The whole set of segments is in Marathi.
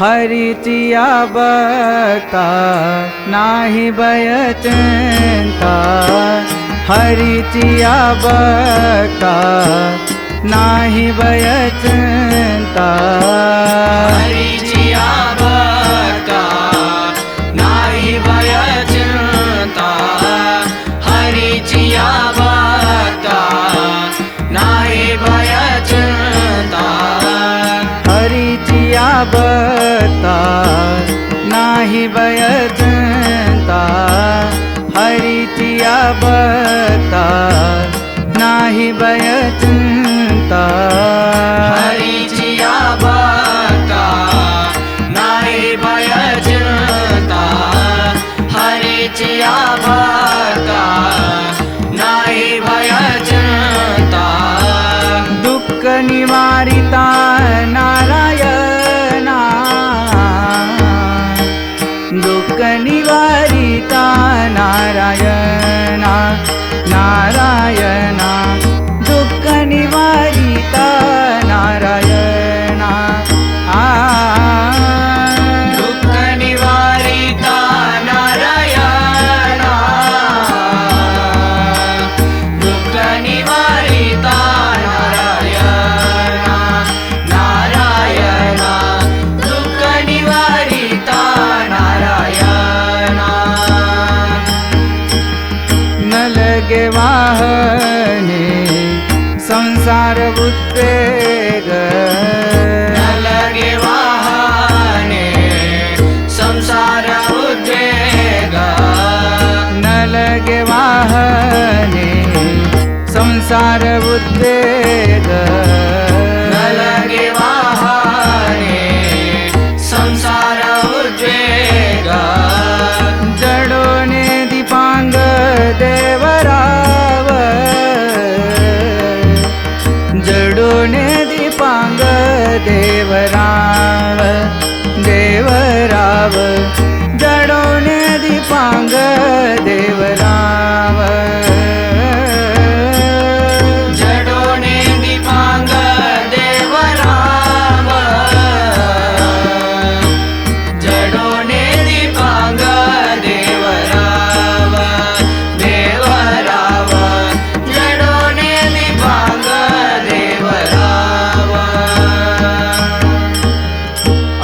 हरीचिया बघता नाही भयचिंता, हरीचिया बघता नाही भयचिंता, हरीचिया बघता नाही भयचिंता, हरीचिया बघता नाही भयचिंता, हरीचिया बघता नाही भयचिंता, हरीचिया बघता नाही भयचिंता, हरीचिया बघता नाही भयचिंता, हरीचिया बघता नाही भयचिंता, दुःख निवारिता नारायणा, दुःख निवारिता नारायणा, नारायणा दुःख निवारिता नारायणा, दुःख निवारिता नारायणा, दुःख निवारिता नारायणा, नारायणा दुःख निवारिता नारायणा, न लगे वाहने संसार उद्वेग, न लगे वाहने संसार उद्वेग, न लगे वाहने संसार उद्वेग, न लगे वाहने संसार उद्वेग, जडोने दीपांग देवराव, जडोने दीपांग देवराव, देवराव जडोने दीपांग देवराव, जडोने दीपांग देवराव, जडोने दीपांग देवराव, देवराव जडोने दीपांग देवराव,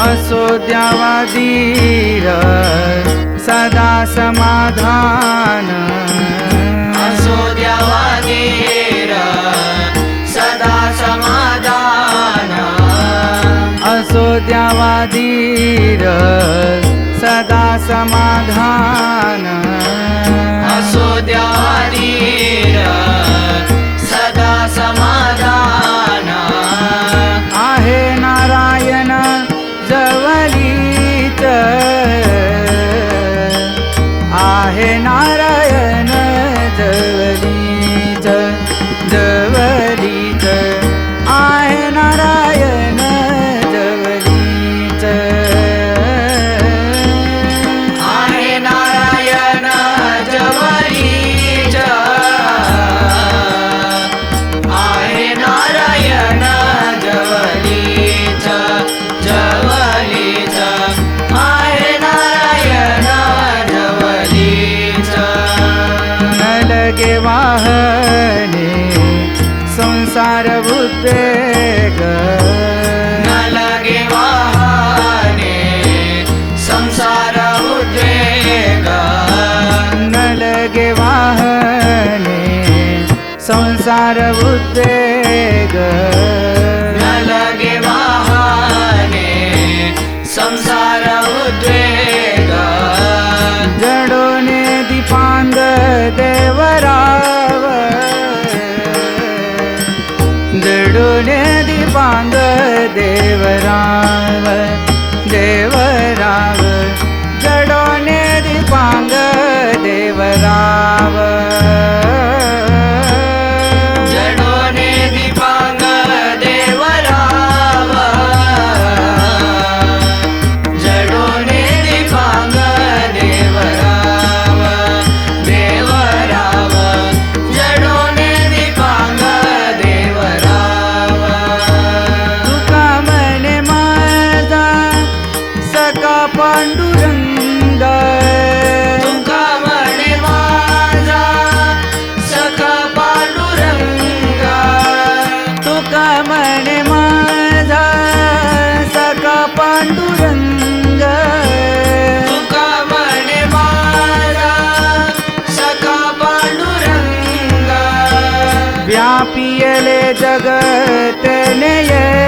असो द्यावा धीर सदा समाधान, असो द्यावा धीर सदा समाधान, असो द्यावा धीर सदा समाधान, असो द्यावा धीर सदा समाधान, आहे नारायण जवळीच, आहे नारायण जवळीच, जवळीच आहे नारायण जवळीच, आहे नारायण जवळीच, आहे नारायण जवळीच, जवळीच आहे नारायण जवळीच, न लगे वाहने संसार उद्वेग, न लगे वाहने संसार उद्वेग, न लगे वाहने संसार उद्वेग, न लगे वाहने संसार उद्वेग, जडोने दीपांग देवराव, जडोने दीपांग देवराव, देवराव जडोने दीपांग देवराव, जडोने दीपांग देवराव, जडोने दीपांग देवराव, देवराव जडोने दीपांग देवराव, तुका म्हणे माझा म्हणे माझा सखा पांडुरंग तुका म्हणे माझा सखा पांडुरंग व्यापियले जगत नेय